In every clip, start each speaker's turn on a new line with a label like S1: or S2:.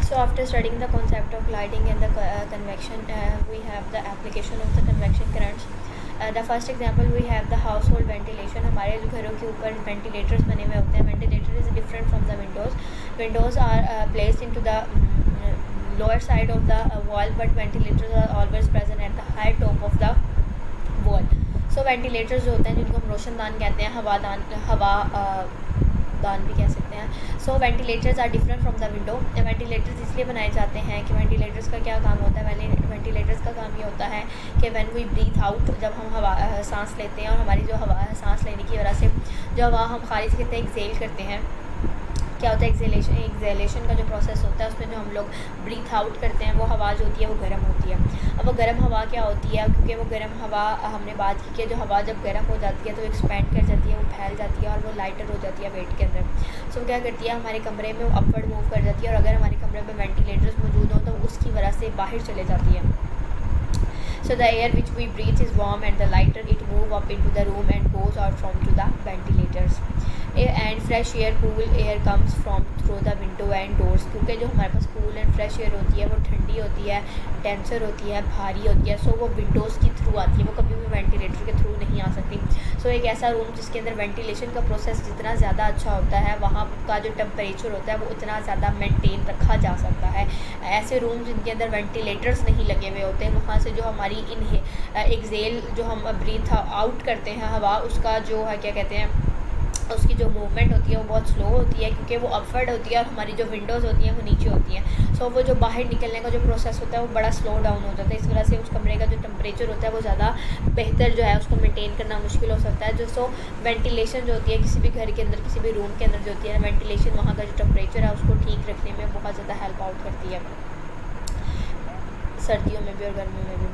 S1: So after studying the concept of lighting and the convection, we have the application of the convection currents. The first example we have the household ventilation. हमारे घरों के ऊपर ventilators बने हुए होते हैं. Ventilator is different from the windows. Windows are placed into the lower side of the wall, but ventilators are always present at the high top of the wall. So ventilators जो होते हैं जिनको हम रोशनदान कहते हैं, हवा दान भी कह सकते हैं. So ventilators are different from the window. Ventilators इसलिए बनाए जाते हैं कि वेंटिलेटर्स का क्या काम होता है. वेंटिलेटर्स का काम ये होता है कि व्हेन वी ब्रीथ आउट, जब हम हवा सांस लेते हैं और हमारी जो हवा सांस लेने की वजह से जो हवा हम खारिज करते हैं, एक्सेल करते हैं, क्या होता है एक्सेलेशन का जो प्रोसेस होता है उसमें जो हम लोग ब्रीथ आउट करते हैं वो हवा जो होती है वो गर्म होती है. अब वो गर्म हवा क्या होती है, क्योंकि वो गर्म हवा हमने बात की कि जो हवा जब गर्म हो जाती है तो एक्सपेंड कर जाती है, वो फैल जाती है और वो लाइटर हो जाती है वेट के अंदर. सो क्या करती है, हमारे कमरे में वो अपवर्ड मूव कर जाती है और अगर हमारे कमरे में वेंटिलेटर्स मौजूद हों तो उसकी वजह से बाहर चले जाती है. So the air which we breathe is warm and the lighter it move up into the room and goes out from to the ventilators. And fresh air, cool air comes from through the window and doors. क्योंकि जो हमारे पास cool and fresh air होती है वो ठंडी होती है, denser होती है, भारी होती है. सो वो विंडोज़ के थ्रू आती है, वो कभी भी वेंटिलेटर के थ्रू नहीं आ सकती. सो एक ऐसा रूम जिसके अंदर वेंटिलेशन का प्रोसेस जितना ज़्यादा अच्छा होता है, वहाँ का जो टेम्परेचर होता है वो उतना ज़्यादा मेंटेन रखा जा सकता है. ऐसे रूम जिनके अंदर वेंटिलेटर्स नहीं लगे हुए होते हैं, वहाँ से जो हमारी एक्सेल जो हम ब्रीथ आउट करते हैं हवा, उसका जो है क्या कहते हैं, उसकी जो मूवमेंट होती है वो बहुत स्लो होती है क्योंकि वो अपवर्ड होती है और हमारी जो विंडोज़ होती हैं वो नीचे होती हैं. सो वो जो बाहर निकलने का जो प्रोसेस होता है वो बड़ा स्लो डाउन हो जाता है. इस वजह से उस कमरे का जो टेम्परेचर होता है वो ज़्यादा बेहतर जो है उसको मेंटेन करना मुश्किल हो सकता है. जो सो वेंटिलेशन जो होती है किसी भी घर के अंदर, किसी भी रूम के अंदर जो होती है वेंटिलेशन, वहाँ का जो टेम्परेचर है उसको ठीक रखने में बहुत ज़्यादा हेल्प आउट करती है, सर्दियों में भी और गर्मियों में भी.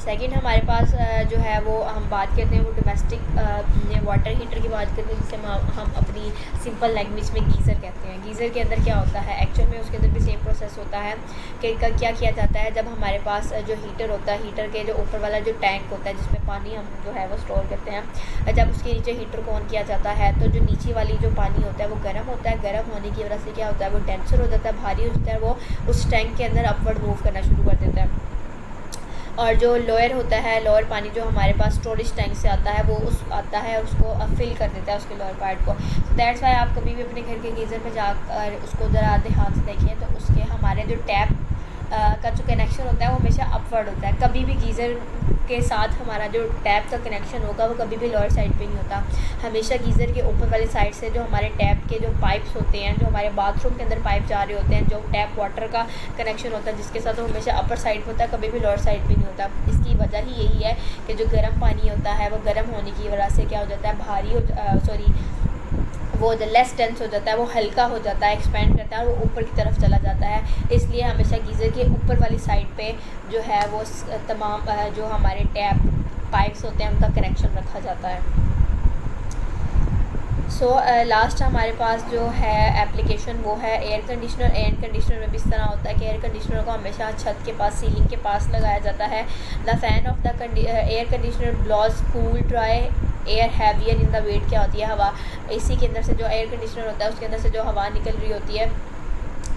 S1: सेकंड हमारे पास जो है वो हम बात करते हैं वो डोमेस्टिक वाटर हीटर की बात करते हैं, जिसे हम अपनी सिंपल लैंग्वेज में गीज़र कहते हैं. गीज़र के अंदर क्या होता है, एक्चुअल में उसके अंदर भी सेम प्रोसेस होता है कि क्या किया जाता है. जब हमारे पास जो हीटर होता है, हीटर के जो ऊपर वाला जो टैंक होता है जिसमें पानी हम जो है वो स्टोर करते हैं, जब उसके नीचे हीटर को ऑन किया जाता है तो जो नीचे वाली जो पानी होता है वो गर्म होता है. गर्म होने की वजह से क्या होता है, वो डेंसर हो जाता है, भारी हो जाता है, वो उस टैंक के अंदर अपवर्ड मूव करना शुरू कर देता है. और जो लोअर होता है, लोअर पानी जो हमारे पास स्टोरेज टैंक से आता है वो आता है और उसको फिल कर देता है उसके लोअर पार्ट को. तो दैट्स वाई आप कभी भी अपने घर के गीज़र में जाकर उसको ज़रा ध्यान से देखें तो उसके हमारे जो टैप का जो कनेक्शन होता है वो हमेशा अपवर्ड होता है. कभी भी गीज़र के साथ हमारा जो टैप का कनेक्शन होगा वो कभी भी लोअर साइड पे नहीं होता. हमेशा गीज़र के ऊपर वाली साइड से जो हमारे टैप के जो पाइप्स होते हैं, जो हमारे बाथरूम के अंदर पाइप जा रहे होते हैं, जो टैप वाटर का कनेक्शन होता है जिसके साथ वो हमेशा अपर साइड पे होता है, कभी भी लोअर साइड पे नहीं होता. इसकी वजह ही यही है कि जो गर्म पानी होता है वो गर्म होने की वजह से क्या हो जाता है, वो जो लेस डेंस हो जाता है, वो हल्का हो जाता है, एक्सपेंड करता है और वो ऊपर की तरफ चला जाता है. इसलिए हमेशा गीज़र के ऊपर वाली साइड पे जो है वो तमाम जो हमारे टैप पाइप्स होते हैं उनका कनेक्शन रखा जाता है. सो लास्ट हमारे पास जो है एप्लीकेशन वो है एयर कंडीशनर. एयर कंडीशनर में भी इस तरह होता है कि एयर कंडीशनर को हमेशा छत के पास, सीलिंग के पास लगाया जाता है. The fan of the air conditioner blows cool dry air heavier in the weight. क्या होती है, हवा एसी के अंदर से जो एयर कंडीशनर होता है उसके अंदर से जो हवा निकल रही होती है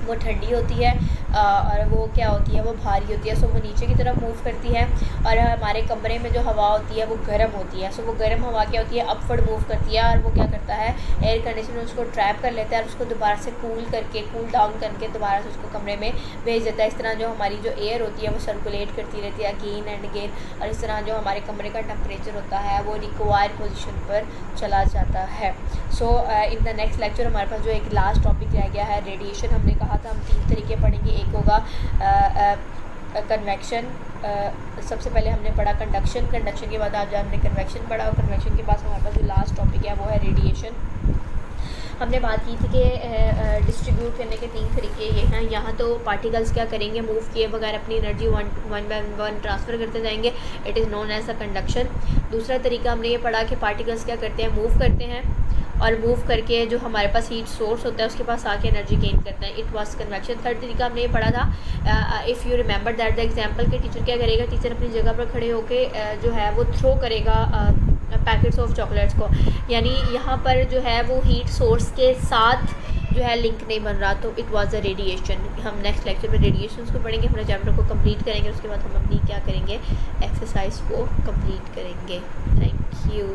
S1: वो ठंडी होती है और वो क्या होती है, वो भारी होती है. सो वो नीचे की तरफ मूव करती है और हमारे कमरे में जो हवा होती है वो गर्म होती है. सो वो गर्म हवा क्या होती है, अपवर्ड मूव करती है और वो क्या करता है, एयर कंडीशनर उसको ट्रैप कर लेता है और उसको दोबारा से कूल डाउन करके दोबारा से उसको कमरे में भेज देता है. इस तरह जो हमारी जो एयर होती है वो सर्कुलेट करती रहती है अगेन एंड अगेन और इस तरह जो हमारे कमरे का टेम्परेचर होता है वो रिक्वायर्ड पोजीशन पर चला जाता है. सो इन द नेक्स्ट लेक्चर हमारे पास जो एक लास्ट टॉपिक रह गया है रेडिएशन. हमने कहा था हम 3 तरीके पढ़ेंगे. एक होगा कन्वेक्शन. सबसे पहले हमने पढ़ा कंडक्शन के बाद आज हमने कन्वेक्शन पढ़ा और कन्वेक्शन के बाद हमारे पास जो लास्ट टॉपिक है वो है रेडिएशन. हमने बात की थी कि डिस्ट्रीब्यूट करने के 3 तरीके ये हैं. यहाँ तो पार्टिकल्स क्या करेंगे, मूव किए बगैर अपनी energy one by one transfer करते जाएंगे. It is known as a conduction. दूसरा तरीका हमने ये पढ़ा कि पार्टिकल्स क्या करते हैं, मूव करते हैं और मूव करके जो हमारे पास हीट सोर्स होता है उसके पास आके एनर्जी गेन करते हैं. It was convection. थर्ड तरीका हमने ये पढ़ा था, if you remember that the example के टीचर क्या करेगा, टीचर अपनी जगह पर खड़े होके जो है वो थ्रो करेगा पैकेट्स ऑफ चॉकलेट्स को. यानी यहाँ पर जो है वो हीट सोर्स के साथ जो है लिंक नहीं बन रहा, तो इट वाज अ रेडिएशन। हम नेक्स्ट लेक्चर में रेडिएशंस को पढ़ेंगे, अपने चैप्टर को कंप्लीट करेंगे, उसके बाद हम अपनी क्या करेंगे, एक्सरसाइज को कंप्लीट करेंगे। Thank you.